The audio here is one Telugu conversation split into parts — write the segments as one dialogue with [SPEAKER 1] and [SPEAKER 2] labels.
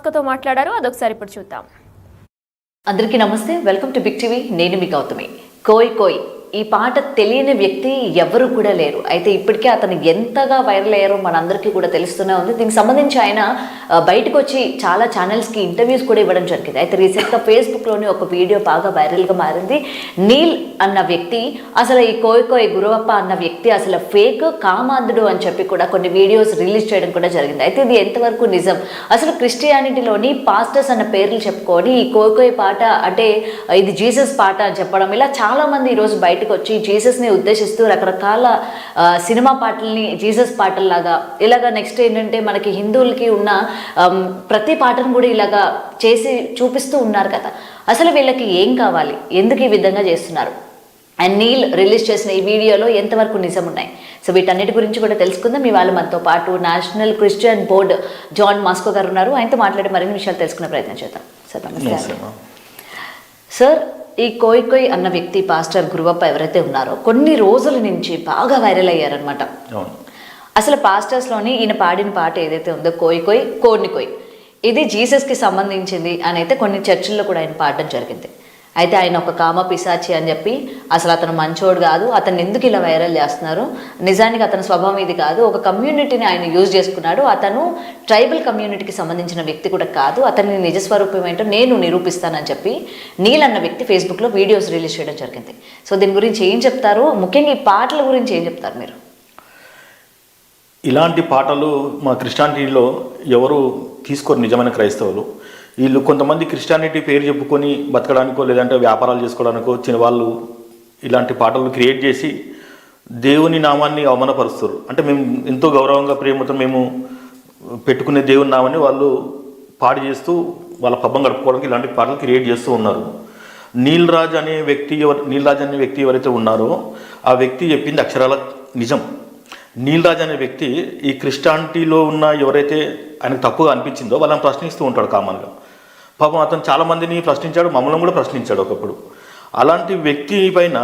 [SPEAKER 1] మాస్కోతో మాట్లాడారు. అదొకసారి ఇప్పుడు చూద్దాం.
[SPEAKER 2] అందరికీ నమస్తే, వెల్కమ్ టు బిగ్ టీవీ. నేను మీ గౌతమి. కోయ్ కోయ్ ఈ పాట తెలియని వ్యక్తి ఎవరు కూడా లేరు. అయితే ఇప్పటికే అతను ఎంతగా వైరల్ అయ్యారో మనందరికీ కూడా తెలుస్తూనే ఉంది. దీనికి సంబంధించి ఆయన బయటకు వచ్చి చాలా ఛానల్స్కి ఇంటర్వ్యూస్ కూడా ఇవ్వడం జరిగింది. అయితే రీసెంట్గా ఫేస్బుక్లోని ఒక వీడియో బాగా వైరల్గా మారింది. నీల్ అన్న వ్యక్తి, అసలు ఈ కోయ్ కోయ్ గురువప్ప అన్న వ్యక్తి అసలు ఫేక్ కామాంధుడు అని చెప్పి కూడా కొన్ని వీడియోస్ రిలీజ్ చేయడం కూడా జరిగింది. అయితే ఇది ఎంతవరకు నిజం? అసలు క్రిస్టియానిటీలోని పాస్టర్స్ అన్న పేర్లు చెప్పుకొని ఈ కోయ్ కోయ్ పాట అంటే ఇది జీసస్ పాట అని చెప్పడం, ఇలా చాలామంది ఈరోజు బయట వచ్చి జీసస్ని ఉద్దేశిస్తూ రకరకాల సినిమా పాటల్ని జీసస్ పాటల్లాగా ఇలాగా నెక్స్ట్ ఏంటంటే మనకి హిందువులకి ఉన్న ప్రతి పాటను కూడా ఇలాగా చేసి చూపిస్తూ ఉన్నారు కదా. అసలు వీళ్ళకి ఏం కావాలి, ఎందుకు ఈ విధంగా చేస్తున్నారు? అండ్ నీల్ రిలీజ్ చేసిన ఈ వీడియోలో ఎంతవరకు నిజం ఉన్నాయి? సో వీటన్నిటి గురించి కూడా తెలుసుకుందాం. మీ వాళ్ళు మనతో పాటు national Christian board John Moscow గారు ఉన్నారు. ఆయనతో మాట్లాడి మరిన్ని విషయాలు తెలుసుకునే ప్రయత్నం చేద్దాం. సార్ నమస్తే. సార్, ఈ కోయ్ కోయ్ అన్న వ్యక్తి పాస్టర్ గురువప్ప ఎవరైతే ఉన్నారో కొన్ని రోజుల నుంచి బాగా వైరల్ అయ్యారనమాట. అసలు పాస్టర్స్లోని ఈయన పాడిన పాట ఏదైతే ఉందో కోయ్ కోయ్ కోడిని కోయ్, ఇది జీసస్కి సంబంధించింది అని అయితే కొన్ని చర్చిల్లో కూడా ఆయన పాడడం జరిగింది. అయితే ఆయన ఒక కామ పిశాచి అని చెప్పి అసలు అతను మంచోడు కాదు, అతను ఎందుకు ఇలా వైరల్ చేస్తున్నారు, నిజానికి అతని స్వభావం ఇది కాదు, ఒక కమ్యూనిటీని ఆయన యూజ్ చేసుకున్నాడు, అతను ట్రైబల్ కమ్యూనిటీకి సంబంధించిన వ్యక్తి కూడా కాదు, అతని నిజస్వరూపం ఏంటో నేను నిరూపిస్తానని చెప్పి నీల్ అన్న వ్యక్తి ఫేస్బుక్లో వీడియోస్ రిలీజ్ చేయడం జరిగింది. సో దీని గురించి ఏం చెప్తారు, ముఖ్యంగా ఈ పాటల గురించి ఏం చెప్తారు మీరు?
[SPEAKER 3] ఇలాంటి పాటలు మా క్రిస్టియానిటీలో ఎవరు తీసుకోరు, నిజమైన క్రైస్తవులు. వీళ్ళు కొంతమంది క్రిస్టియానిటీ పేరు చెప్పుకొని బతకడానికో లేదంటే వ్యాపారాలు చేసుకోవడానికో వచ్చిన వాళ్ళు ఇలాంటి పాటలు క్రియేట్ చేసి దేవుని నామాన్ని అవమానపరుస్తారు. అంటే మేము ఎంతో గౌరవంగా ప్రేమతో మేము పెట్టుకునే దేవుని నామాన్ని వాళ్ళు పాడు చేస్తూ వాళ్ళ పబ్బం గడుపుకోవడానికి ఇలాంటి పాటలు క్రియేట్ చేస్తూ ఉన్నారు. నీల్ రాజ్ అనే వ్యక్తి ఎవరైతే ఉన్నారో ఆ వ్యక్తి చెప్పింది అక్షరాల నిజం. నీల్ రాజ్ అనే వ్యక్తి ఈ క్రిస్టియానిటీలో ఉన్న ఎవరైతే ఆయనకు తప్పుగా అనిపించిందో వాళ్ళని ప్రశ్నిస్తూ ఉంటాడు కామన్గా. పాపం అతను చాలామందిని ప్రశ్నించాడు, మమ్మల్ని కూడా ప్రశ్నించాడు ఒకప్పుడు. అలాంటి వ్యక్తి పైన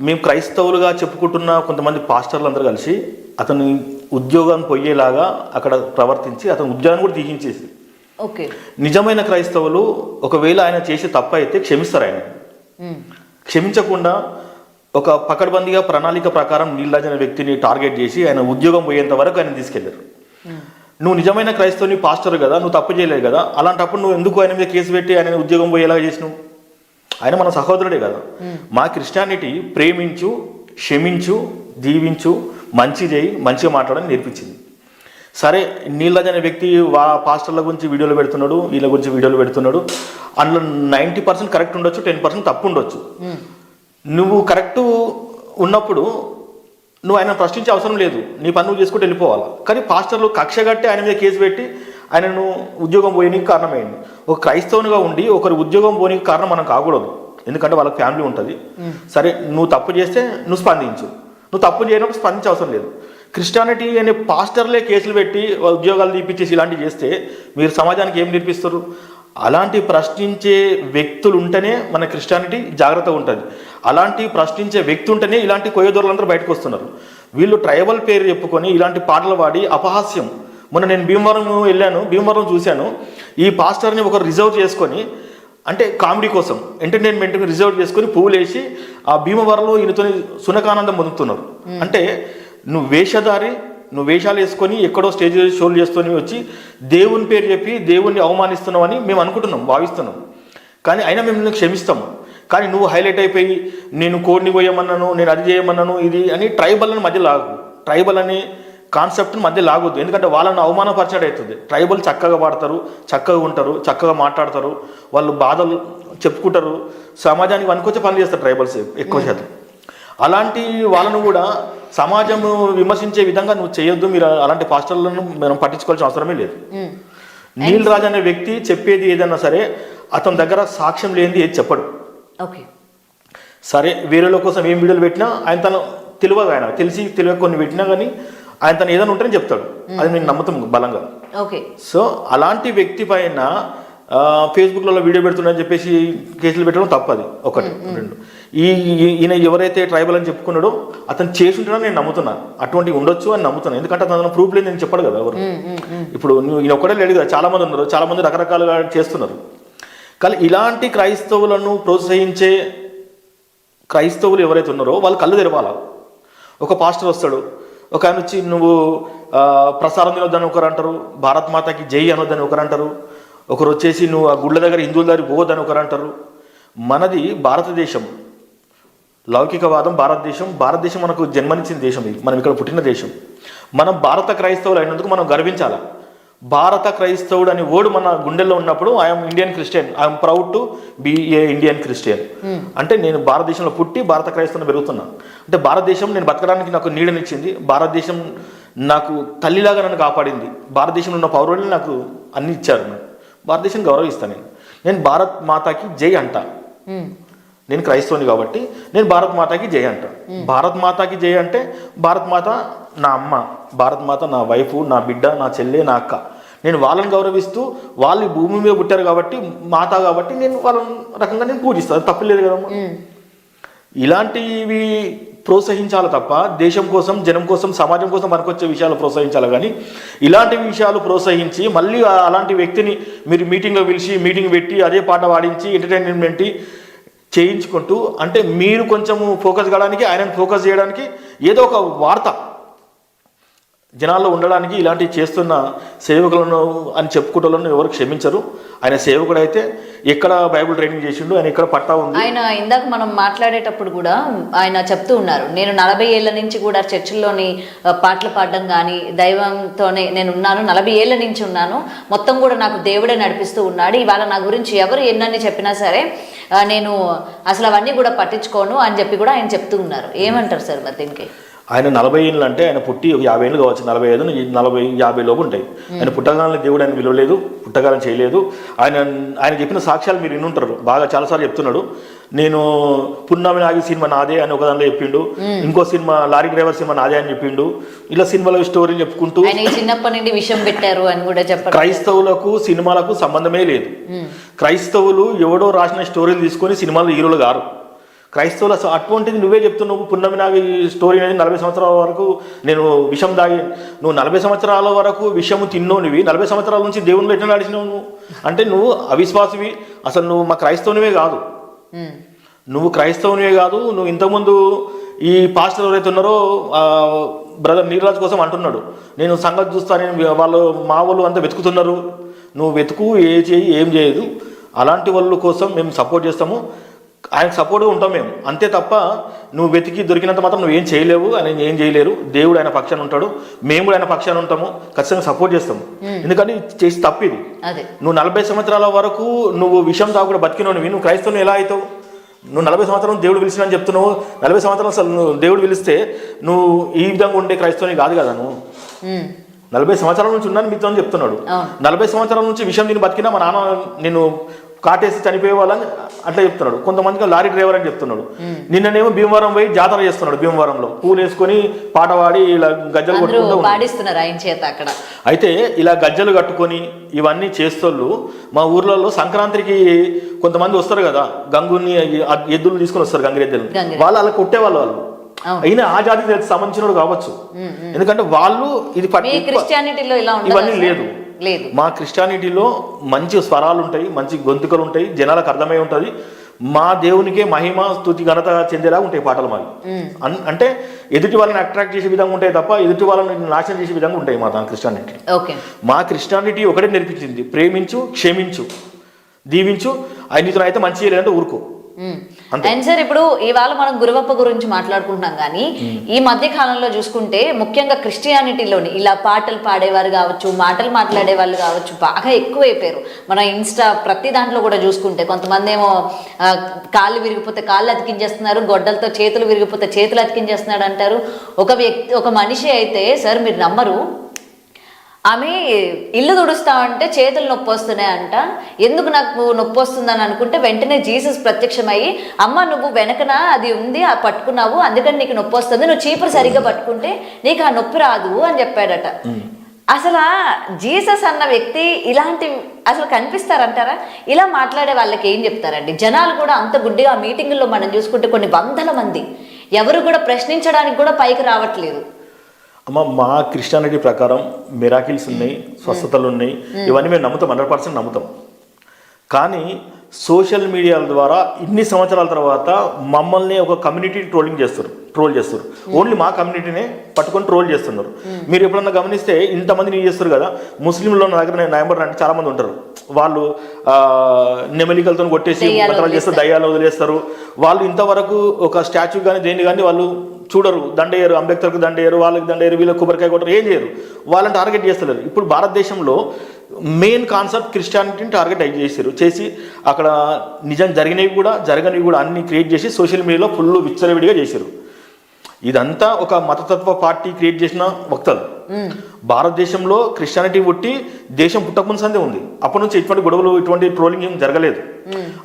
[SPEAKER 3] మేము క్రైస్తవులుగా చెప్పుకుంటున్న కొంతమంది పాస్టర్లు అందరూ కలిసి అతని ఉద్యోగాన్ని పోయేలాగా అక్కడ ప్రవర్తించి అతని ఉద్యోగాన్ని కూడా తీయించేసి,
[SPEAKER 2] ఓకే,
[SPEAKER 3] నిజమైన క్రైస్తవులు ఒకవేళ ఆయన చేసే తప్పు అయితే క్షమిస్తారు. ఆయన క్షమించకుండా ఒక పకడ్బందీగా ప్రణాళిక ప్రకారం నీల్ రాజ్ అనే వ్యక్తిని టార్గెట్ చేసి ఆయన ఉద్యోగం పోయేంత వరకు ఆయన తీసుకెళ్లారు. నువ్వు నిజమైన క్రైస్తవుని పాస్టర్ కదా, నువ్వు తప్పు చేయలేదు కదా, అలాంటప్పుడు నువ్వు ఎందుకు ఆయన మీద కేసు పెట్టి ఆయన ఉద్యోగం పోయేలాగా చేసినావు? ఆయన మన సహోదరుడే కదా. మా క్రిస్టియానిటీ ప్రేమించు, క్షమించు, దీవించు, మంచి చేయి, మంచిగా మాట్లాడని నేర్పించింది. సరే, నీల్ రాజ్ అనే వ్యక్తి పాస్టర్ల గురించి వీడియోలు పెడుతున్నాడు, వీళ్ళ గురించి వీడియోలు పెడుతున్నాడు. అందులో 90% కరెక్ట్ ఉండొచ్చు, 10% తప్పు ఉండొచ్చు. నువ్వు కరెక్ట్ ఉన్నప్పుడు నువ్వు ఆయన ప్రశ్నించే అవసరం లేదు, నీ పని నువ్వు చేసుకుంటూ వెళ్ళిపోవాలి. కానీ పాస్టర్లు కక్ష కట్టి ఆయన మీద కేసు పెట్టి ఆయనను ఉద్యోగం పోయడానికి కారణమైంది. ఒక క్రైస్తవునిగా ఉండి ఒకరి ఉద్యోగం పోయడానికి కారణం మనం కాకూడదు, ఎందుకంటే వాళ్ళకి ఫ్యామిలీ ఉంటుంది. సరే, నువ్వు తప్పు చేస్తే నువ్వు స్పందించు, నువ్వు తప్పు చేయనప్పుడు స్పందించే అవసరం లేదు. క్రిస్టియానిటీ అనే పాస్టర్లే కేసులు పెట్టి ఉద్యోగాలు తీపిచ్చేసి ఇలాంటివి చేస్తే మీరు సమాజానికి ఏం నేర్పిస్తారు? అలాంటి ప్రశ్నించే వ్యక్తులు ఉంటేనే మన క్రిస్టియానిటీ జాగ్రత్తగా ఉంటుంది. అలాంటి ప్రశ్నించే వ్యక్తి ఉంటేనే ఇలాంటి కొయ్యదొరలందరూ బయటకు వస్తున్నారు. వీళ్ళు ట్రైబల్ పేరు చెప్పుకొని ఇలాంటి పాటలు పాడి అపహాస్యం. మొన్న నేను భీమవరం వెళ్ళాను, భీమవరం చూశాను. ఈ పాస్టర్ని ఒకరు రిజర్వ్ చేసుకొని, అంటే కామెడీ కోసం ఎంటర్టైన్మెంట్కి రిజర్వ్ చేసుకొని పువ్వులు వేసి ఆ భీమవరంలో ఈయనతో సునకానందం పొందుతున్నారు. అంటే నువ్వు వేషధారి, నువ్వు వేషాలు వేసుకొని ఎక్కడో స్టేజ్ షోలు చేస్తూనే వచ్చి దేవుని పేరు చెప్పి దేవుణ్ణి అవమానిస్తున్నావు అని మేము అనుకుంటున్నాం, భావిస్తున్నాం. కానీ అయినా మేము నిన్ను క్షమిస్తాము. కానీ నువ్వు హైలైట్ అయిపోయి నేను కోడిని పోయమన్నాను, నేను అది చేయమన్నాను, ఇది అని ట్రైబల్ని మధ్య లాగు, ట్రైబల్ అనే కాన్సెప్ట్ని మధ్య లాగొద్దు. ఎందుకంటే వాళ్ళని అవమానపరచడం అవుతుంది. ట్రైబల్ చక్కగా పాడతారు, చక్కగా ఉంటారు, చక్కగా మాట్లాడతారు, వాళ్ళు బాధలు చెప్పుకుంటారు, సమాజానికి వనుకొచ్చే పనులు చేస్తారు ట్రైబల్స్ ఎక్కువ శాతం. అలాంటి వాళ్ళను కూడా సమాజం విమర్శించే విధంగా నువ్వు చేయొద్దు. మీరు అలాంటి పాస్టర్లను మనం పట్టించుకోవాల్సిన అవసరమే లేదు. నీల్ రాజ్ అనే వ్యక్తి చెప్పేది ఏదన్నా సరే అతని దగ్గర సాక్ష్యం లేనిది ఏది చెప్పడు. సరే, వేరేల కోసం ఏం వీడియోలు పెట్టినా ఆయన తను తెలియదు, ఆయన తెలియక కొన్ని పెట్టినా కానీ ఆయన తను ఏదైనా ఉంటేనే చెప్తాడు. అది నేను నమ్ముతాం బలంగా. సో అలాంటి వ్యక్తి పైన ఫేస్బుక్లలో వీడియో పెడుతున్నారని చెప్పేసి కేసులు పెట్టడం తప్పది. ఒకటి. రెండు, ఈయన ఎవరైతే ట్రైబల్ అని చెప్పుకున్నాడో అతను చేసి ఉంటాడని నేను నమ్ముతున్నా, అటువంటి ఉండొచ్చు అని నమ్ముతున్నాను. ఎందుకంటే అతను ప్రూఫ్ లేదు నేను చెప్పాడు కదా ఎవరు. ఇప్పుడు నువ్వు ఈయన ఒక్కడే లేడు కదా, చాలా మంది ఉన్నారు, చాలా మంది రకరకాలుగా చేస్తున్నారు. కానీ ఇలాంటి క్రైస్తవులను ప్రోత్సహించే క్రైస్తవులు ఎవరైతే ఉన్నారో వాళ్ళు కళ్ళు తెరవాలా. ఒక పాస్టర్ వస్తాడు, ఒక ఆయన వచ్చి నువ్వు ప్రసారం తినొద్దని ఒకరు అంటారు, భారత్ మాతకి జై అనొద్దని ఒకరు అంటారు, ఒకరు వచ్చేసి నువ్వు ఆ గుళ్ళ దగ్గర హిందువుల దగ్గర పోవద్దని ఒకరు అంటారు. మనది భారతదేశం, లౌకికవాదం భారతదేశం మనకు జన్మనిచ్చిన దేశం, ఇది మనం ఇక్కడ పుట్టిన దేశం. మనం భారత క్రైస్తవులు అయినందుకు మనం గర్వించాలా. భారత క్రైస్తవుడు అనే ఓడు మన గుండెల్లో ఉన్నప్పుడు I'm Indian Christian, I'm proud to be a Indian Christian. అంటే నేను భారతదేశంలో పుట్టి భారత క్రైస్తవుని పెరుగుతున్నా. అంటే భారతదేశం నేను బతకడానికి నాకు నీడనిచ్చింది, భారతదేశం నాకు తల్లిలాగా నన్ను కాపాడింది, భారతదేశంలో ఉన్న పౌరులు నాకు అన్ని ఇచ్చారు. భారతదేశం గౌరవిస్తాను. నేను భారత్ మాతాకి జై అంటా. నేను క్రైస్తవుని కాబట్టి నేను భారత్ మాతాకి జై అంట. భారత్ మాతాకి జై అంటే భారత్ మాత నా అమ్మ, భారత్ మాత నా వైఫ్, నా బిడ్డ, నా చెల్లె, నా అక్క. నేను వాళ్ళని గౌరవిస్తూ వాళ్ళు భూమి మీద పుట్టారు కాబట్టి మాత కాబట్టి నేను వాళ్ళ రకంగా నేను పూజిస్తాను, తప్పలేదు కదమ్మా. ఇలాంటివి ప్రోత్సహించాలి తప్ప దేశం కోసం, జనం కోసం, సమాజం కోసం మనకొచ్చే విషయాలు ప్రోత్సహించాలి. కానీ ఇలాంటి విషయాలు ప్రోత్సహించి మళ్ళీ అలాంటి వ్యక్తిని మీరు మీటింగ్లో పిలిచి మీటింగ్ పెట్టి అదే పాట పాడించి ఎంటర్టైన్మెంట్ చేయించుకుంటూ, అంటే మీరు కొంచెము ఫోకస్ కావడానికి, ఆయనను ఫోకస్ చేయడానికి ఏదో ఒక వార్త జనాల్లో ఉండడానికి ఇలాంటివి చేస్తున్న సేవకులను అని చెప్పుకుంటూ ఎవరు క్షమించరు. ఆయన సేవకుడు అయితే ఎక్కడ బైబిల్ ట్రైనింగ్ చేసిండు, ఆయన ఎక్కడ పట్టా ఉంది.
[SPEAKER 2] ఆయన ఇందాక మనం మాట్లాడేటప్పుడు కూడా ఆయన చెప్తూ ఉన్నారు, నేను 40 ఏళ్ల నుంచి కూడా చర్చిల్లోని పాటలు పాడడం కానీ దైవంతోనే నేను ఉన్నాను, 40 ఏళ్ల నుంచి ఉన్నాను, మొత్తం కూడా నాకు దేవుడే నడిపిస్తూ ఉన్నాడు. ఇవాళ నా గురించి ఎవరు ఎన్నని చెప్పినా సరే నేను అసలు అవన్నీ కూడా పట్టించుకోను అని చెప్పి కూడా ఆయన చెప్తూ ఉన్నారు. ఏమంటారు సార్ మరి దీనికి?
[SPEAKER 3] ఆయన 40 ఏళ్ళు అంటే ఆయన పుట్టి 50 ఏళ్ళు కావచ్చు, 45, 40, 50 లోపు ఉంటాయి. ఆయన పుట్టగాలని దేవుడు ఆయన విలువలేదు, పుట్టగాలని చేయలేదు. ఆయన చెప్పిన సాక్ష్యాలు మీరు వినుంటారు, బాగా చాలాసార్లు చెప్తున్నాడు. నేను పున్నమి నాగి సినిమా నాదే అని ఒక దానిలో చెప్పిండు, ఇంకో సినిమా లారీ డ్రైవర్ సినిమా నాదే అని చెప్పిండు. ఇలా సినిమాల స్టోరీలు చెప్పుకుంటూ
[SPEAKER 2] చిన్నప్పటి నుండి విషయం పెట్టారు అని కూడా చెప్పారు.
[SPEAKER 3] క్రైస్తవులకు సినిమాలకు సంబంధమే లేదు. క్రైస్తవులు ఎవడో రాసిన స్టోరీలు తీసుకొని సినిమాలు హీరోలు గారు. క్రైస్తవులు అసలు అటువంటిది నువ్వే చెప్తున్నావు. పున్నమి నాగి స్టోరీ అనేది 40 సంవత్సరాల వరకు నేను విషం దాగి, నువ్వు 40 సంవత్సరాల వరకు విషము తిన్నోనివి, 40 సంవత్సరాల నుంచి దేవునిలో ఎట్లా నడిచినావు నువ్వు? అంటే నువ్వు అవిశ్వాసివి, అసలు నువ్వు మా క్రైస్తవునివే కాదు. నువ్వు క్రైస్తవునివే కాదు. నువ్వు ఇంతకుముందు ఈ పాస్టర్ ఎవరైతే ఉన్నారో బ్రదర్ నీరాజ్ కోసం అంటున్నాడు, నేను సంగతి చూస్తానని వాళ్ళు మా వాళ్ళు అంతా వెతుకుతున్నారు. నువ్వు వెతుకు, ఏం చేయదు. అలాంటి వాళ్ళ కోసం మేము సపోర్ట్ చేస్తాము, ఆయనకు సపోర్ట్గా ఉంటాం మేము, అంతే తప్ప నువ్వు వెతికి దొరికినంత మాత్రం నువ్వు ఏం చేయలేవు, ఆయన ఏం చేయలేరు. దేవుడు ఆయన పక్షాన ఉంటాడు, మేము కూడా ఆయన పక్షాన ఉంటాము, ఖచ్చితంగా సపోర్ట్ చేస్తాము. ఎందుకంటే చేసి తప్పు ఇది. నువ్వు 40 సంవత్సరాల వరకు నువ్వు విషం తాగుడు బతికినోనివి, నువ్వు క్రైస్తవుని ఎలా అవుతావు? నువ్వు 40 సంవత్సరాలు దేవుడు పిలిచినని చెప్తున్నావు. 40 సంవత్సరాలు అసలు నువ్వు దేవుడు పిలిస్తే నువ్వు ఈ విధంగా ఉండే క్రైస్తవుని కాదు కదా. నువ్వు 40 సంవత్సరాల నుంచి ఉన్నాను మీతో చెప్తున్నాడు. 40 సంవత్సరాల నుంచి విషయం నేను బతికినా మా నాన్న నేను కాటేసి చనిపోయే వాళ్ళని అట్లా చెప్తున్నాడు. కొంతమందికి లారీ డ్రైవర్ అని చెప్తున్నాడు. నిన్ననేమో భీమవరం పోయి జాతర చేస్తున్నాడు, భీమవరంలో పూలు వేసుకొని పాట పాడి ఇలా గజ్జలు కట్టుకుంటూ
[SPEAKER 2] అక్కడ. అయితే
[SPEAKER 3] ఇలా గజ్జలు కట్టుకొని ఇవన్నీ చేస్తోళ్ళు మా ఊర్లలో సంక్రాంతికి కొంతమంది వస్తారు కదా, గంగుని ఎద్దులు తీసుకొని వస్తారు, గంగిరెద్దులు, వాళ్ళు అలా కొట్టేవాళ్ళు. వాళ్ళు అయినా ఆ జాతికి సంబంధించిన కావచ్చు, ఎందుకంటే వాళ్ళు ఇది
[SPEAKER 2] క్రిస్టియానిటీలో
[SPEAKER 3] ఇవన్నీ లేదు. మా క్రిస్టియానిటీలో మంచి స్వరాలు ఉంటాయి, మంచి గొంతుకలు ఉంటాయి, జనాలకు అర్థమై ఉంటుంది. మా దేవునికే మహిమ స్తుతి ఘనత చెందేలా ఉంటాయి పాటలు మావి. అంటే ఎదుటి వాళ్ళని అట్రాక్ట్ చేసే విధంగా ఉంటాయి తప్ప ఎదుటి వాళ్ళని నాశనం చేసే విధంగా ఉంటాయి మా క్రిస్టియానిటీ. మా క్రిస్టియానిటీ ఒకటే నేర్పించింది, ప్రేమించు, క్షమించు, దీవించు, నీతో అయితే మంచి చేయలేదంటే ఊరుకో.
[SPEAKER 2] అండ్ సార్, ఇప్పుడు ఇవాళ మనం గురువప్ప గురించి మాట్లాడుకుంటున్నాం కానీ ఈ మధ్య కాలంలో చూసుకుంటే ముఖ్యంగా క్రిస్టియానిటీలోని ఇలా పాటలు పాడేవారు కావచ్చు, మాటలు మాట్లాడే వాళ్ళు కావచ్చు బాగా ఎక్కువైపోయారు. మన ఇన్స్టా ప్రతి దాంట్లో కూడా చూసుకుంటే కొంతమంది ఏమో కాళ్ళు విరిగిపోతే కాళ్ళు అతికించేస్తున్నారు, గొడ్డలతో చేతులు విరిగిపోతే చేతులు అతికించేస్తున్నాడు అంటారు. ఒక మనిషి అయితే సార్ మీరు నమ్మరు, ఆమె ఇల్లు తుడుస్తా అంటే చేతులు నొప్పి వస్తున్నాయి అంట. ఎందుకు నాకు నొప్పి వస్తుందని అనుకుంటే వెంటనే జీసస్ ప్రత్యక్షమయ్యి, అమ్మ నువ్వు వెనకన అది ఉంది ఆ పట్టుకున్నావు అందుకని నీకు నొప్పి వస్తుంది, నువ్వు చీపురు సరిగ్గా పట్టుకుంటే నీకు ఆ నొప్పి రాదు అని చెప్పాడట. అసలు జీసస్ అన్న వ్యక్తి ఇలాంటి అసలు కనిపిస్తారంటారా? ఇలా మాట్లాడే వాళ్ళకి ఏం చెప్తారండి? జనాలు కూడా అంత గుడ్డిగా మీటింగుల్లో మనం చూసుకుంటే కొన్ని వందల మంది ఎవరు కూడా ప్రశ్నించడానికి కూడా పైకి రావట్లేదు.
[SPEAKER 3] అమ్మ, మా క్రిస్టియానిటీ ప్రకారం మిరాకిల్స్ ఉన్నాయి, స్వస్థతలు ఉన్నాయి, ఇవన్నీ మేము నమ్ముతాం, 100% నమ్ముతాం. కానీ సోషల్ మీడియాల ద్వారా ఇన్ని సంవత్సరాల తర్వాత మమ్మల్ని ఒక కమ్యూనిటీ ట్రోల్ చేస్తారు. ఓన్లీ మా కమ్యూనిటీనే పట్టుకొని ట్రోల్ చేస్తున్నారు. మీరు ఎప్పుడన్నా గమనిస్తే ఇంతమంది నీ చేస్తారు కదా, ముస్లింలో నా దగ్గర నవంబర్ అంటే చాలా మంది ఉంటారు. వాళ్ళు నెమలికలతో కొట్టేసి చేస్తారు, దయ్యాలు వదిలేస్తారు. వాళ్ళు ఇంతవరకు ఒక స్టాచ్యూ కానీ దేన్ని కానీ వాళ్ళు చూడరు, దండయ్యారు, అంబేద్కర్కి దండయ్యారు, వాళ్ళకి దండయ్యారు, వీళ్ళకి కొబ్బరికాయ కొట్టరు, ఏం చేయరు. వాళ్ళని టార్గెట్ చేస్తలేరు. ఇప్పుడు భారతదేశంలో మెయిన్ కాన్సెప్ట్ క్రిస్టియానిటీని టార్గెట్ చేసి అక్కడ నిజం జరిగినవి కూడా జరగనివి కూడా అన్ని క్రియేట్ చేసి సోషల్ మీడియాలో ఫుల్ విచ్చలవిడిగా చేశారు. ఇదంతా ఒక మతతత్వ పార్టీ క్రియేట్ చేసిన వక్తలు. భారతదేశంలో క్రిస్టియానిటీ పుట్టి దేశం పుట్టకముందు సందే ఉంది. అప్పటి నుంచి ఇటువంటి గొడవలు, ఇటువంటి ట్రోలింగ్ ఏం జరగలేదు.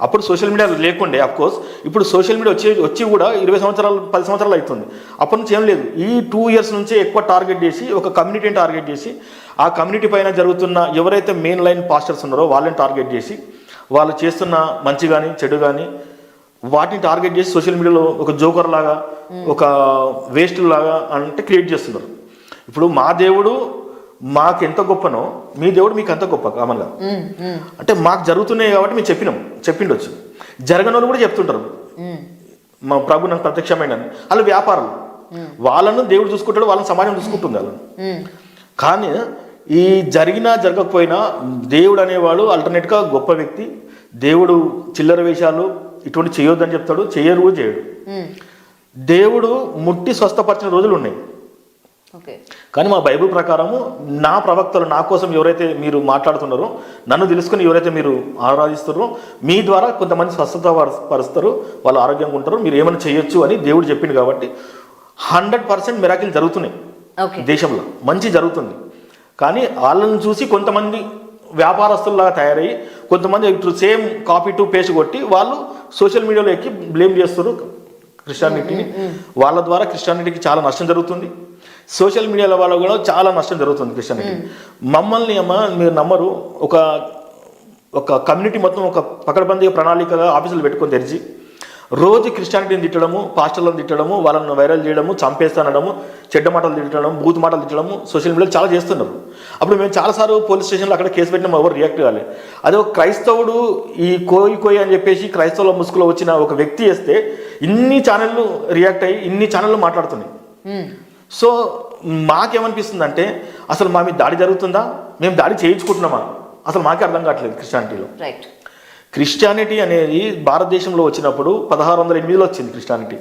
[SPEAKER 3] అప్పుడు సోషల్ మీడియా లేకుండే. అఫ్కోర్స్ ఇప్పుడు సోషల్ మీడియా వచ్చి కూడా 20 సంవత్సరాలు 10 సంవత్సరాలు అవుతుంది. అప్పటి నుంచి ఏం లేదు. ఈ 2 years నుంచే ఎక్కువ టార్గెట్ చేసి ఒక కమ్యూనిటీని టార్గెట్ చేసి ఆ కమ్యూనిటీ పైన జరుగుతున్న ఎవరైతే మెయిన్ లైన్ పాస్టర్స్ ఉన్నారో వాళ్ళని టార్గెట్ చేసి వాళ్ళు చేస్తున్న మంచి కానీ చెడు కానీ వాటిని టార్గెట్ చేసి సోషల్ మీడియాలో ఒక జోకర్ లాగా, ఒక వేస్ట్ లాగా అంటే క్రియేట్ చేస్తున్నారు. ఇప్పుడు మా దేవుడు మాకు ఎంత గొప్పనో మీ దేవుడు మీకు అంత గొప్ప కామన్గా. అంటే మాకు జరుగుతున్నాయి కాబట్టి మేము చెప్పిండొచ్చు. జరగని వాళ్ళు కూడా చెప్తుంటారు మా ప్రభు నాకు ప్రత్యక్షమైన. వాళ్ళు వ్యాపారాలు, వాళ్ళను దేవుడు చూసుకుంటాడు, వాళ్ళని సమాజం చూసుకుంటుంది వాళ్ళని. కానీ ఈ జరిగినా జరగకపోయినా దేవుడు అనేవాడు అల్టర్నేట్గా గొప్ప వ్యక్తి. దేవుడు చిల్లర వేషాలు ఇటువంటి చేయొద్దని చెప్తాడు, చేయరు కూడా చేయడు. దేవుడు ముట్టి స్వస్థపరిచిన రోజులు ఉన్నాయి. కానీ మా బైబిల్ ప్రకారము నా ప్రవక్తలు నా కోసం ఎవరైతే మీరు మాట్లాడుతున్నారో, నన్ను తెలుసుకుని ఎవరైతే మీరు ఆరాధిస్తారో మీ ద్వారా కొంతమంది స్వస్థత పరుస్తారు, వాళ్ళు ఆరోగ్యంగా ఉంటారు, మీరు ఏమైనా చేయొచ్చు అని దేవుడు చెప్పింది. కాబట్టి 100% మిరాకిల్ జరుగుతున్నాయి దేశంలో, మంచి జరుగుతుంది. కానీ వాళ్ళని చూసి కొంతమంది వ్యాపారస్తుల్లాగా తయారయ్యి కొంతమంది సేమ్ కాపీ టు పేస్ట్ కొట్టి వాళ్ళు సోషల్ మీడియాలో ఎక్కి బ్లేమ్ చేస్తారు క్రిస్టియానిటీని. వాళ్ళ ద్వారా క్రిస్టియానిటీకి చాలా నష్టం జరుగుతుంది. సోషల్ మీడియాల వల్ల కూడా చాలా నష్టం జరుగుతుంది క్రిస్టియానిటీ. మమ్మల్ని మీరు నమ్మరు, ఒక కమ్యూనిటీ మొత్తం ఒక పకడ్బందీ ప్రణాళికగా ఆఫీసులు పెట్టుకొని తెరిచి రోజు క్రిస్టియానిటీని తిట్టడము, పాస్టర్లను తిట్టడము, వాళ్ళని వైరల్ చేయడము, చంపేస్తానడము, చెడ్డ మాటలు తిట్టడం, బూత్ మాటలు తిట్టడము సోషల్ మీడియాలో చాలా చేస్తున్నారు. అప్పుడు మేము చాలాసార్లు పోలీస్ స్టేషన్లో అక్కడ కేసు పెట్టినా ఎవరు రియాక్ట్ కావాలి. అదే ఒక క్రైస్తవుడు ఈ కోయి అని చెప్పేసి క్రైస్తవుల ముసుగులో వచ్చిన ఒక వ్యక్తి చేస్తే ఇన్ని ఛానళ్ళు రియాక్ట్ అయ్యి ఇన్ని ఛానళ్ళు మాట్లాడుతున్నాయి. సో మాకేమనిపిస్తుంది అంటే అసలు మా మీద దాడి జరుగుతుందా, మేము దాడి చేయించుకుంటున్నామా, అసలు మాకే అర్థం కావట్లేదు. క్రిస్టియానిటీలో క్రిస్టియానిటీ అనేది భారతదేశంలో వచ్చినప్పుడు 1608లో వచ్చింది క్రిస్టియానిటీ.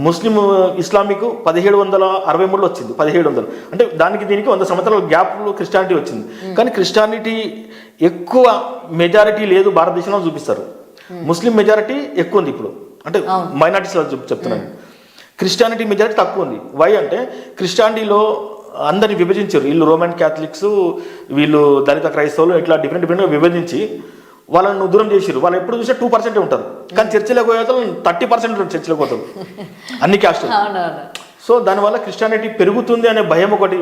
[SPEAKER 3] ముస్లిం ఇస్లామిక్ 1763లో వచ్చింది. 1700 అంటే దానికి దీనికి 100 సంవత్సరాల గ్యాప్లో క్రిస్టియానిటీ వచ్చింది. కానీ క్రిస్టియానిటీ ఎక్కువ మెజారిటీ లేదు భారతదేశంలో చూపిస్తారు. ముస్లిం మెజారిటీ ఎక్కువ ఉంది ఇప్పుడు, అంటే మైనారిటీస్ చెప్తున్నాను. క్రిస్టియానిటీ మెజారిటీ తక్కువ ఉంది. వై అంటే క్రిస్టియానిటీలో అందరిని విభజించారు. వీళ్ళు రోమన్ క్యాథలిక్స్, వీళ్ళు దళిత క్రైస్తవులు, ఇట్లా డిఫరెంట్గా విభజించి వాళ్ళని దూరం చేసారు. వాళ్ళు ఎప్పుడు చూసే 2% ఉంటారు. కానీ చర్చిలోకి పోయే 30% ఉంటారు చర్చిలోకి పోతారు, అన్ని క్యాస్టులు. సో దానివల్ల క్రిస్టియానిటీ పెరుగుతుంది అనే భయం ఒకటి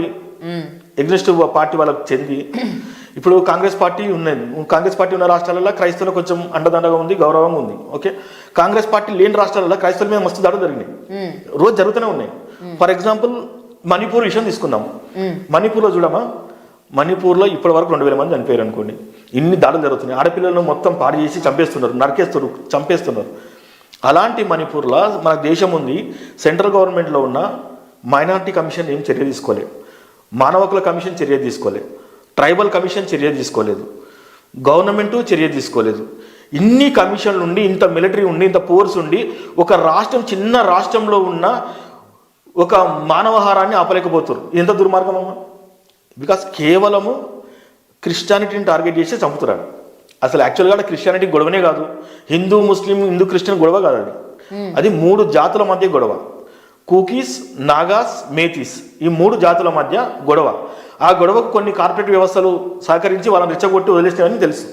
[SPEAKER 3] ఎగ్జిస్టివ్ పార్టీ వాళ్ళకి చెంది ఇప్పుడు కాంగ్రెస్ పార్టీ ఉన్నది. కాంగ్రెస్ పార్టీ ఉన్న రాష్ట్రాలలో క్రైస్తవులు కొంచెం అండదండగా ఉంది, గౌరవంగా ఉంది. ఓకే, కాంగ్రెస్ పార్టీ లేని రాష్ట్రాలలో క్రైస్తవుల మీద మస్తు దాడులు జరిగినాయి, రోజు జరుగుతూనే ఉన్నాయి. ఫర్ ఎగ్జాంపుల్ మణిపూర్ విషయం తీసుకుందాం. మణిపూర్లో చూడమా, మణిపూర్లో ఇప్పటి వరకు 2000 మంది చనిపోయారు అనుకోండి. ఇన్ని దాడులు జరుగుతున్నాయి. ఆడపిల్లలను మొత్తం పాడు చేసి చంపేస్తున్నారు, నరికేస్తున్నారు, చంపేస్తున్నారు. అలాంటి మణిపూర్లో మన దేశం ఉంది. సెంట్రల్ గవర్నమెంట్లో ఉన్న మైనారిటీ కమిషన్ ఏం చర్య తీసుకోలేదు, మానవ హక్కుల కమిషన్ చర్య తీసుకోలేదు, ట్రైబల్ కమిషన్ చర్య తీసుకోలేదు, గవర్నమెంటు చర్య తీసుకోలేదు. ఇన్ని కమిషన్లు ఉండి, ఇంత మిలిటరీ ఉండి, ఇంత ఫోర్స్ ఉండి, ఒక రాష్ట్రం, చిన్న రాష్ట్రంలో ఉన్న ఒక మానవహారాన్ని ఆపలేకపోతారు. ఎంత దుర్మార్గం అమ్మా! బికాస్ కేవలము క్రిస్టియానిటీని టార్గెట్ చేసి చంపుతున్నాడు. అసలు యాక్చువల్గా క్రిస్టియానిటీ గొడవనే కాదు, హిందూ ముస్లిం, హిందూ క్రిస్టియన్ గొడవ కాదు అది. అది 3 జాతుల మధ్య గొడవ. కూకీస్, నాగాస్, మేతీస్, ఈ 3 జాతుల మధ్య గొడవ. ఆ గొడవకు కొన్ని కార్పొరేట్ వ్యవస్థలు సహకరించి వాళ్ళని రెచ్చగొట్టి వదిలేస్తామని తెలుసు.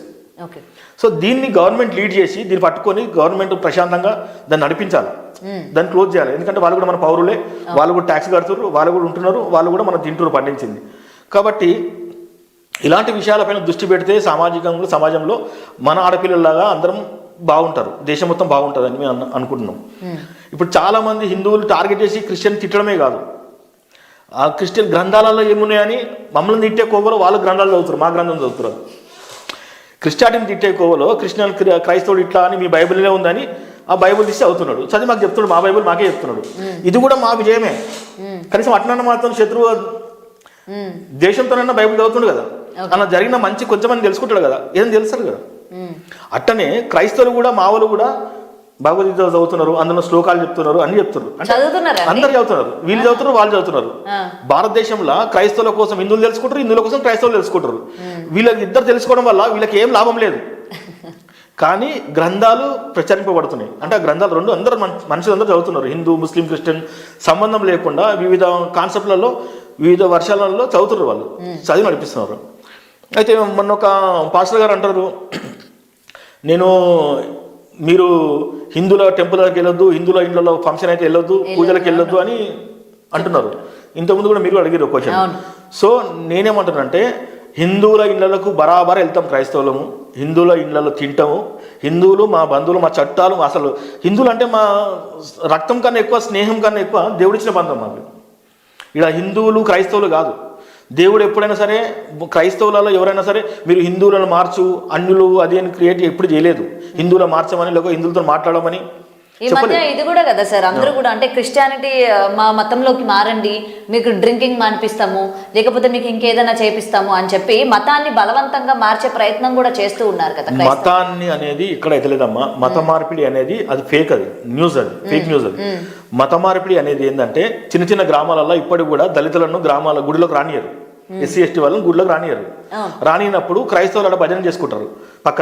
[SPEAKER 3] సో దీన్ని గవర్నమెంట్ లీడ్ చేసి దీన్ని పట్టుకొని గవర్నమెంట్ ప్రశాంతంగా దాన్ని నడిపించాలి, దాన్ని క్లోజ్ చేయాలి. ఎందుకంటే వాళ్ళు కూడా మన పౌరులే, వాళ్ళు కూడా ట్యాక్స్ కడుతున్నారు, వాళ్ళు కూడా ఉంటున్నారు, వాళ్ళు కూడా మన తింటూరు పండించింది. కాబట్టి ఇలాంటి విషయాలపైన దృష్టి పెడితే సమాజంలో మన ఆడపిల్లలాగా అందరం బాగుంటారు, దేశం మొత్తం బాగుంటుందని మేము అనుకుంటున్నాం. ఇప్పుడు చాలామంది హిందువులు టార్గెట్ చేసి క్రిస్టియన్ తిట్టడమే కాదు, ఆ క్రిస్టియన్ గ్రంథాలలో ఏమున్నాయని మమ్మల్ని తిట్టే కోవలో వాళ్ళు గ్రంథాలు చదువుతారు, మా గ్రంథం చదువుతారు. క్రిస్టియానిటీని తిట్టే కోవలో క్రైస్తవుడు ఇట్లా అని మీ బైబిల్లో ఉందని ఆ బైబిల్ తీసి అవుతున్నాడు, చదివి మాకు చెప్తున్నాడు, మా బైబిల్ మాకే చెప్తున్నాడు. ఇది కూడా మా విజయమే. కనీసం అట్లన్న మాత్రం శత్రువు దేశంతోనన్నా బైబిల్ చదువుతుండు కదా, అలా జరిగిన మంచి కొంచెమంది తెలుసుకుంటాడు కదా, ఏం తెలుస్తాడు కదా. అట్టనే క్రైస్తవులు కూడా మా వాళ్ళు కూడా భగవద్గీత చదువుతున్నారు, అందులో శ్లోకాలు చెప్తున్నారు, అన్ని చెప్తున్నారు, అందరు చదువుతున్నారు, వీళ్ళు చదువుతున్నారు, వాళ్ళు చదువుతున్నారు. భారతదేశంలో క్రైస్తవుల కోసం హిందువులు తెలుసుకుంటారు, హిందువుల కోసం క్రైస్తవులు తెలుసుకుంటారు. వీళ్ళకి ఇద్దరు తెలుసుకోవడం వల్ల వీళ్ళకి ఏం లాభం లేదు, కానీ గ్రంథాలు ప్రచురింపబడుతున్నాయి. అంటే ఆ గ్రంథాలు రెండు అందరూ మనుషులందరూ చదువుతున్నారు, హిందూ ముస్లిం క్రిస్టియన్ సంబంధం లేకుండా వివిధ కాన్సెప్ట్లలో వివిధ వర్షాలలో చదువుతున్నారు, వాళ్ళు చదివి నడిపిస్తున్నారు. అయితే మొన్న ఒక పాస్టర్ గారు అంటారు, మీరు హిందువుల టెంపుల్కి వెళ్ళొద్దు, హిందువుల ఇంట్లో ఫంక్షన్ అయితే వెళ్ళొద్దు, పూజలకు వెళ్ళొద్దు అని అంటున్నారు. ఇంతకుముందు కూడా మీరు అడిగారు క్వశ్చన్. సో నేనేమంటానంటే హిందువుల ఇళ్లకు బరాబర్ వెళ్తాం క్రైస్తవులము, హిందువుల ఇళ్లలో తింటాము, హిందువులు మా బంధువులు, మా చట్టాలు, అసలు హిందువులు అంటే మా రక్తం కన్నా ఎక్కువ, స్నేహం కన్నా ఎక్కువ దేవుడిచ్చిన బంధం మాకు. ఇలా హిందువులు క్రైస్తవులు కాదు, దేవుడు ఎప్పుడైనా సరే క్రైస్తవులలో ఎవరైనా సరే మీరు హిందువులను మార్చు అన్యులు అది అని క్రియేట్ ఎప్పుడు చేయలేదు. హిందువులు మార్చమని లేకపోతే హిందువులతో మాట్లాడమని.
[SPEAKER 2] ఈ మధ్య ఇది కూడా కదా సార్, అందరూ కూడా అంటే క్రిస్టియానిటీ మా మతంలోకి మారండి, మీకు డ్రింకింగ్ మానిపిస్తాము, లేకపోతే మీకు ఇంకేదైనా చేపిస్తాము అని చెప్పి మతాన్ని బలవంతంగా మార్చే ప్రయత్నం కూడా చేస్తూ ఉన్నారు కదా.
[SPEAKER 3] మతాన్ని అనేది ఇక్కడ ఎదలేదమ్మా, మత మార్పిడి అనేది అది ఫేక్, అది న్యూస్, అది ఫేక్ న్యూస్. అది మత మార్పిడి అనేది ఏంటంటే చిన్న చిన్న గ్రామాలలో ఇప్పటికి కూడా దళితులను గ్రామాల గుడిలోకి రానియరు, ఎస్సీ ఎస్టీ వాళ్ళని గుడిలోకి రానియరు. రానినప్పుడు క్రైస్తవులు భజన చేసుకుంటారు పక్కన.